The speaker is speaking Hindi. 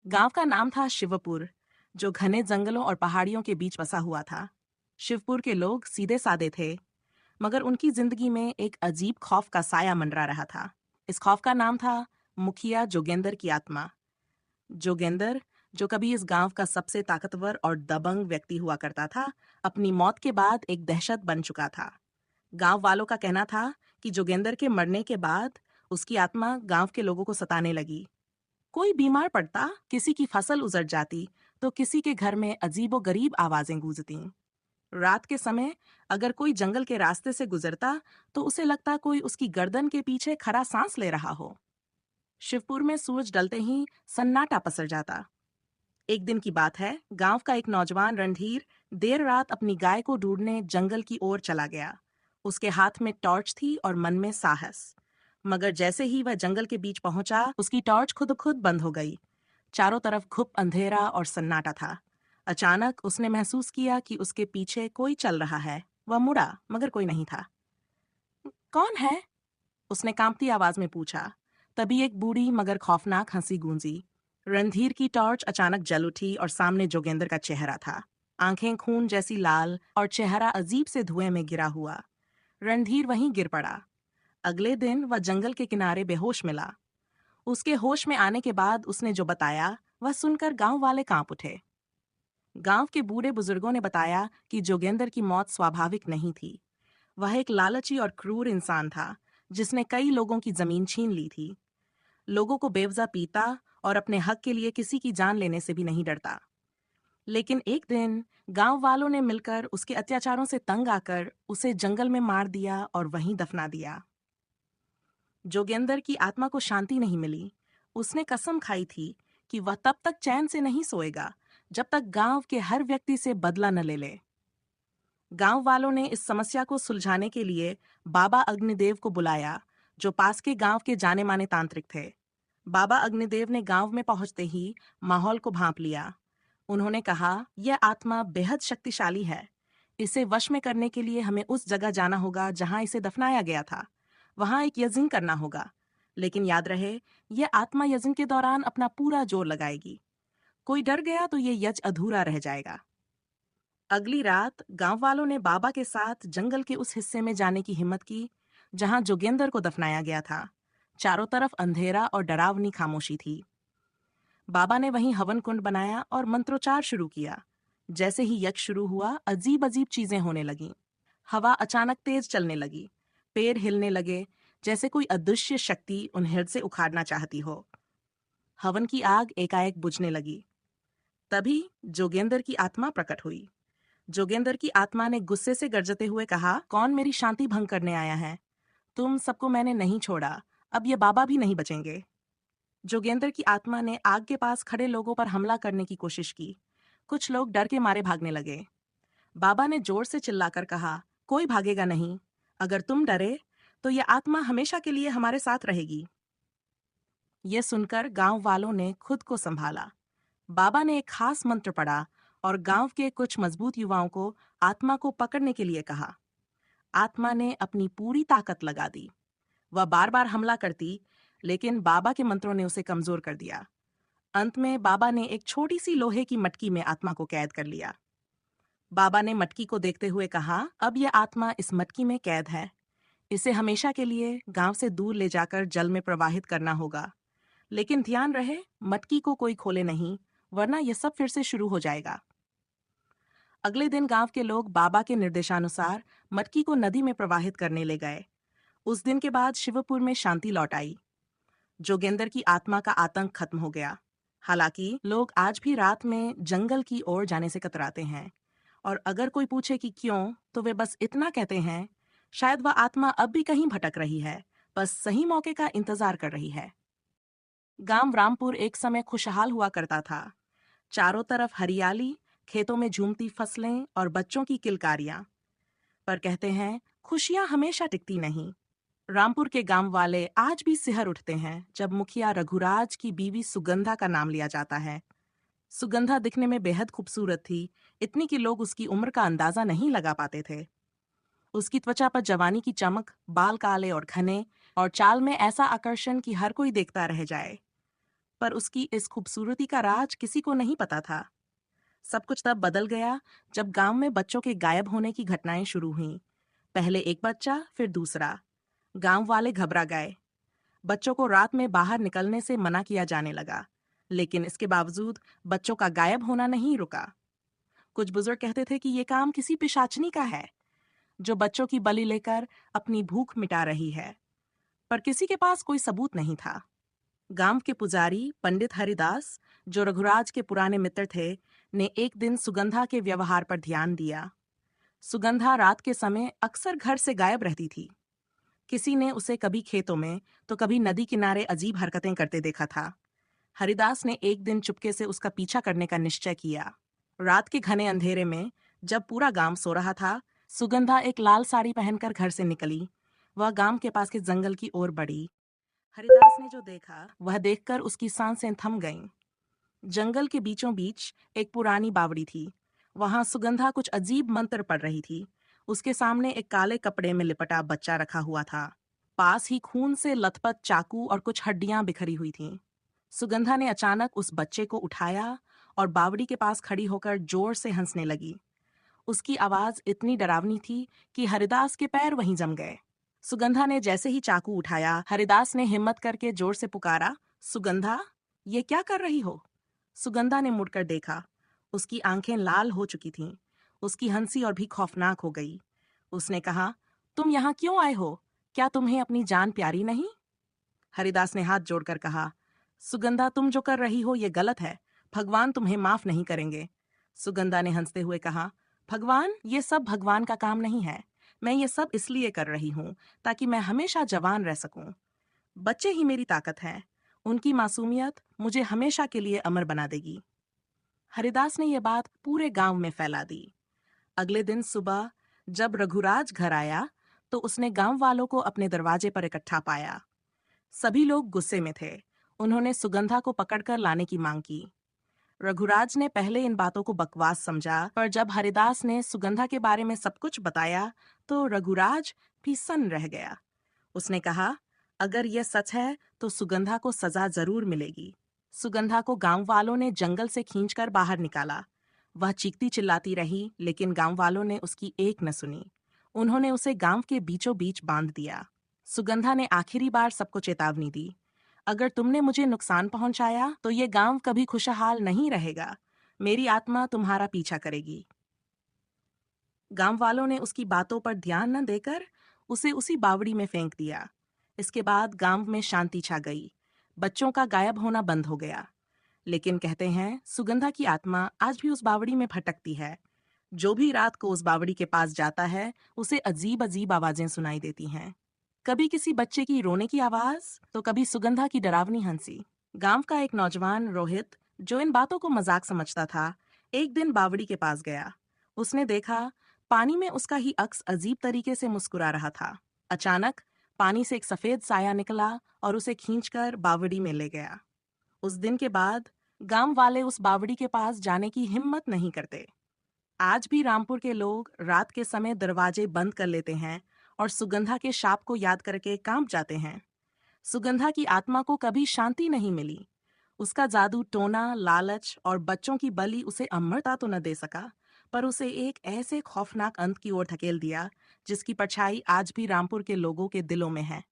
गांव का नाम था शिवपुर, जो घने जंगलों और पहाड़ियों के बीच बसा हुआ था। शिवपुर के लोग सीधे सादे थे, मगर उनकी जिंदगी में एक अजीब खौफ का साया मंडरा रहा था। इस खौफ का नाम था मुखिया जोगेंद्र की आत्मा। जोगेंद्र, जो कभी इस गांव का सबसे ताकतवर और दबंग व्यक्ति हुआ करता था, अपनी मौत के बाद एक दहशत बन चुका था। गांव वालों का कहना था कि जोगेंद्र के मरने के बाद उसकी आत्मा गांव के लोगों को सताने लगी। कोई बीमार पड़ता, किसी की फसल उजड़ जाती, तो किसी के घर में अजीबो गरीब आवाजें गूंजती। रात के समय अगर कोई जंगल के रास्ते से गुजरता, तो उसे लगता कोई उसकी गर्दन के पीछे खरा सांस ले रहा हो। शिवपुर में सूरज डलते ही सन्नाटा पसर जाता। एक दिन की बात है, गांव का एक नौजवान रणधीर देर रात अपनी गाय को ढूंढने जंगल की ओर चला गया। उसके हाथ में टॉर्च थी और मन में साहस। मगर जैसे ही वह जंगल के बीच पहुंचा, उसकी टॉर्च खुद खुद बंद हो गई। चारों तरफ घुप अंधेरा और सन्नाटा था। अचानक उसने महसूस किया कि उसके पीछे कोई चल रहा है। वह मुड़ा, मगर कोई नहीं था। कौन है? उसने कांपती आवाज में पूछा। तभी एक बूढ़ी मगर खौफनाक हंसी गूंजी। रणधीर की टॉर्च अचानक जल उठी और सामने जोगेंद्र का चेहरा था। आंखें खून जैसी लाल और चेहरा अजीब से धुएं में गिरा हुआ। रणधीर वहीं गिर पड़ा। अगले दिन वह जंगल के किनारे बेहोश मिला। उसके होश में आने के बाद उसने जो बताया, वह सुनकर गांव वाले कांप उठे। गांव के बूढ़े बुजुर्गों ने बताया कि जोगेंद्र की मौत स्वाभाविक नहीं थी। वह एक लालची और क्रूर इंसान था, जिसने कई लोगों की जमीन छीन ली थी। लोगों को बेवजह पीता और अपने हक के लिए किसी की जान लेने से भी नहीं डरता। लेकिन एक दिन गांव वालों ने मिलकर उसके अत्याचारों से तंग आकर उसे जंगल में मार दिया और वहीं दफना दिया। जोगेंद्र की आत्मा को शांति नहीं मिली। उसने कसम खाई थी कि वह तब तक चैन से नहीं सोएगा जब तक गांव के हर व्यक्ति से बदला न ले ले। गांव वालों ने इस समस्या को सुलझाने के लिए बाबा अग्निदेव को बुलाया, जो पास के गांव के जाने माने तांत्रिक थे। बाबा अग्निदेव ने गांव में पहुंचते ही माहौल को भांप लिया। उन्होंने कहा, यह आत्मा बेहद शक्तिशाली है। इसे वश में करने के लिए हमें उस जगह जाना होगा जहां इसे दफनाया गया था। वहां एक यज्ञ करना होगा। लेकिन याद रहे, यह आत्मा यज्ञ के दौरान अपना पूरा जोर लगाएगी। कोई डर गया तो यह यज्ञ अधूरा रह जाएगा। अगली रात गांव वालों ने बाबा के साथ जंगल के उस हिस्से में जाने की हिम्मत की जहां जोगेंद्र को दफनाया गया था। चारों तरफ अंधेरा और डरावनी खामोशी थी। बाबा ने वहीं हवन कुंड बनाया और मंत्रोच्चार शुरू किया। जैसे ही यज्ञ शुरू हुआ, अजीब अजीब चीजें होने लगीं। हवा अचानक तेज चलने लगी। पेड़ हिलने लगे, जैसे कोई अदृश्य शक्ति उन्हें हृदय से उखाड़ना चाहती हो। हवन की आग एकाएक बुझने लगी। तभी जोगेंद्र की आत्मा प्रकट हुई। जोगेंद्र की आत्मा ने गुस्से से गरजते हुए कहा, कौन मेरी शांति भंग करने आया है? तुम सबको मैंने नहीं छोड़ा। अब ये बाबा भी नहीं बचेंगे। जोगेंद्र की आत्मा ने आग के पास खड़े लोगों पर हमला करने की कोशिश की। कुछ लोग डर के मारे भागने लगे। बाबा ने जोर से चिल्लाकर कहा, कोई भागेगा नहीं। अगर तुम डरे, तो यह आत्मा हमेशा के लिए हमारे साथ रहेगी। ये सुनकर गांव वालों ने खुद को संभाला। बाबा ने एक खास मंत्र पढ़ा और गांव के कुछ मजबूत युवाओं को आत्मा को पकड़ने के लिए कहा। आत्मा ने अपनी पूरी ताकत लगा दी। वह बार बार हमला करती, लेकिन बाबा के मंत्रों ने उसे कमजोर कर दिया। अंत में बाबा ने एक छोटी सी लोहे की मटकी में आत्मा को कैद कर लिया। बाबा ने मटकी को देखते हुए कहा, अब यह आत्मा इस मटकी में कैद है। इसे हमेशा के लिए गांव से दूर ले जाकर जल में प्रवाहित करना होगा। लेकिन ध्यान रहे, मटकी को कोई खोले नहीं, वरना यह सब फिर से शुरू हो जाएगा। अगले दिन गांव के लोग बाबा के निर्देशानुसार मटकी को नदी में प्रवाहित करने ले गए। उस दिन के बाद शिवपुर में शांति लौट आई। जोगेंद्र की आत्मा का आतंक खत्म हो गया। हालांकि लोग आज भी रात में जंगल की ओर जाने से कतराते हैं, और अगर कोई पूछे कि क्यों, तो वे बस इतना कहते हैं, शायद वह आत्मा अब भी कहीं भटक रही है, बस सही मौके का इंतजार कर रही है। गांव रामपुर एक समय खुशहाल हुआ करता था। चारों तरफ हरियाली, खेतों में झूमती फसलें और बच्चों की किलकारियां। पर कहते हैं, खुशियां हमेशा टिकती नहीं। रामपुर के गांव वाले आज भी सिहर उठते हैं जब मुखिया रघुराज की बीवी सुगंधा का नाम लिया जाता है। सुगंधा दिखने में बेहद खूबसूरत थी, इतनी कि लोग उसकी उम्र का अंदाजा नहीं लगा पाते थे। उसकी त्वचा पर जवानी की चमक, बाल काले और घने, और चाल में ऐसा आकर्षण कि हर कोई देखता रह जाए। पर उसकी इस खूबसूरती का राज किसी को नहीं पता था। सब कुछ तब बदल गया जब गांव में बच्चों के गायब होने की घटनाएं शुरू हुईं। पहले एक बच्चा, फिर दूसरा। गांव वाले घबरा गए। बच्चों को रात में बाहर निकलने से मना किया जाने लगा, लेकिन इसके बावजूद बच्चों का गायब होना नहीं रुका। कुछ बुजुर्ग कहते थे कि ये काम किसी पिशाचनी का है, जो बच्चों की बलि लेकर अपनी भूख मिटा रही है, पर किसी के पास कोई सबूत नहीं था। गांव के पुजारी पंडित हरिदास, जो रघुराज के पुराने मित्र थे, ने एक दिन सुगंधा के व्यवहार पर ध्यान दिया। सुगंधा रात के समय अक्सर घर से गायब रहती थी। किसी ने उसे कभी खेतों में तो कभी नदी किनारे अजीब हरकतें करते देखा था। हरिदास ने एक दिन चुपके से उसका पीछा करने का निश्चय किया। रात के घने अंधेरे में, जब पूरा गांव सो रहा था, सुगंधा एक लाल साड़ी पहनकर घर से निकली। वह गांव के पास के जंगल की ओर बढ़ी। हरिदास ने जो देखा, वह देखकर उसकी सांसें थम गईं। जंगल के बीचों बीच एक पुरानी बावड़ी थी। वहां सुगंधा कुछ अजीब मंत्र पढ़ रही थी। उसके सामने एक काले कपड़े में लिपटा बच्चा रखा हुआ था। पास ही खून से लथपथ चाकू और कुछ हड्डियां बिखरी हुई थीं। सुगंधा ने अचानक उस बच्चे को उठाया और बावड़ी के पास खड़ी होकर जोर से हंसने लगी। उसकी आवाज इतनी डरावनी थी कि हरिदास के पैर वहीं जम गए। सुगंधा ने जैसे ही चाकू उठाया, हरिदास ने हिम्मत करके जोर से पुकारा, सुगंधा, ये क्या कर रही हो? सुगंधा ने मुड़कर देखा। उसकी आंखें लाल हो चुकी थीं। उसकी हंसी और भी खौफनाक हो गई। उसने कहा, तुम यहाँ क्यों आए हो? क्या तुम्हें अपनी जान प्यारी नहीं? हरिदास ने हाथ जोड़कर कहा, सुगंधा, तुम जो कर रही हो ये गलत है। भगवान तुम्हें माफ नहीं करेंगे। सुगंधा ने हंसते हुए कहा, भगवान, ये सब भगवान का काम नहीं है। मैं ये सब इसलिए कर रही हूँ ताकि मैं हमेशा जवान रह सकूं। बच्चे ही मेरी ताकत हैं। उनकी मासूमियत मुझे हमेशा के लिए अमर बना देगी। हरिदास ने यह बात पूरे गांव में फैला दी। अगले दिन सुबह जब रघुराज घर आया, तो उसने गांव वालों को अपने दरवाजे पर इकट्ठा पाया। सभी लोग गुस्से में थे। उन्होंने सुगंधा को पकड़कर लाने की मांग की। रघुराज ने पहले इन बातों को बकवास समझा, पर जब हरिदास ने सुगंधा के बारे में सब कुछ बताया, तो रघुराज भी सन्न रह गया। उसने कहा, अगर यह सच है तो सुगंधा को सजा जरूर मिलेगी। सुगंधा को गांव वालों ने जंगल से खींचकर बाहर निकाला। वह चीखती चिल्लाती रही, लेकिन गांव वालों ने उसकी एक न सुनी। उन्होंने उसे गांव के बीचों बीच बांध दिया। सुगंधा ने आखिरी बार सबको चेतावनी दी, अगर तुमने मुझे नुकसान पहुंचाया तो ये गांव कभी खुशहाल नहीं रहेगा। मेरी आत्मा तुम्हारा पीछा करेगी। गांव वालों ने उसकी बातों पर ध्यान न देकर उसे उसी बावड़ी में फेंक दिया। इसके बाद गांव में शांति छा गई। बच्चों का गायब होना बंद हो गया। लेकिन कहते हैं, सुगंधा की आत्मा आज भी उस बावड़ी में भटकती है। जो भी रात को उस बावड़ी के पास जाता है, उसे अजीब अजीब आवाजें सुनाई देती हैं। कभी किसी बच्चे की रोने की आवाज, तो कभी सुगंधा की डरावनी हंसी। गांव का एक नौजवान रोहित, जो इन बातों को मजाक समझता था, एक दिन बावड़ी के पास गया। उसने देखा, पानी में उसका ही अक्स अजीब तरीके से मुस्कुरा रहा था। अचानक पानी से एक सफेद साया निकला और उसे खींचकर बावड़ी में ले गया। उस दिन के बाद गांव वाले उस बावड़ी के पास जाने की हिम्मत नहीं करते। आज भी रामपुर के लोग रात के समय दरवाजे बंद कर लेते हैं और सुगंधा के शाप को याद करके कांप जाते हैं। सुगंधा की आत्मा को कभी शांति नहीं मिली। उसका जादू टोना, लालच और बच्चों की बलि उसे अमरता तो न दे सका, पर उसे एक ऐसे खौफनाक अंत की ओर धकेल दिया जिसकी परछाई आज भी रामपुर के लोगों के दिलों में है।